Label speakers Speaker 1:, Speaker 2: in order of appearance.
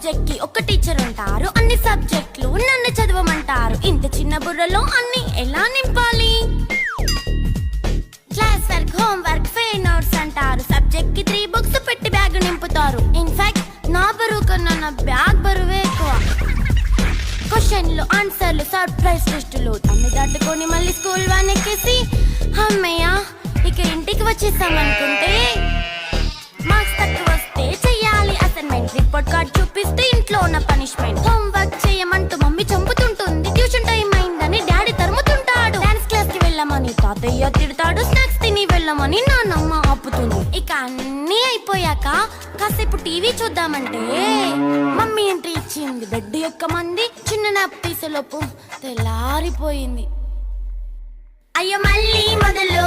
Speaker 1: Subject కి ఒక teacher ఉంటారు, అన్ని సబ్జెక్టులు నన్ను చదవమంటారు. ఇంత చిన్న బుర్రలో అన్ని ఎలా నింపాలి? Class work, home work, fair notes అంటారు. సబ్జెక్ట్ కి 3 బుక్స్ పెట్టి బ్యాగ్ నింపుతారు. ఇన్ఫాక్ట్ నా బరువు కన్నా నా బ్యాగ్ బరువే ఎక్కువ. క్వశ్చన్లు, ఆన్సర్లు, సర్ప్రైజ్ టెస్టులు అన్ని దాటుకొని మళ్ళీ స్కూల్ వ్యాన్ ఎక్కేసి అమ్మయ్య ఇక ఇంటికి వచ్చేసామనుకుంటే మార్క్స్ తక్కువ వస్తే చెయ్యాలి అసైన్మెంట్. రిపోర్ట్ కార్డ్ చూపిస్తే ఇంట్లో ఉన్న పనిష్మెంట్. హోమ్ వర్క్ చేయమంటూ మమ్మీ చంపుతుంటుంది. ట్యూషన్ టైం అయిందని డాడీ తరుముతుంటాడు. డాన్స్ క్లాస్ కి వెళ్ళమని తాతయ్య తిడతాడు. స్నాక్స్ తిని వెళ్ళమని నాన్నమ్మ ఆపుతుంది. ఇక అన్నీ అయిపోయాక కాసేపు టీవీ చూద్దామంటే మమ్మీ ఎంట్రీ ఇచ్చింది. బెడ్ యొక్క మంది చిన్న నాప్ తీసేలోపు తెల్లారిపోయింది. అయ్యో మళ్ళీ మొదలు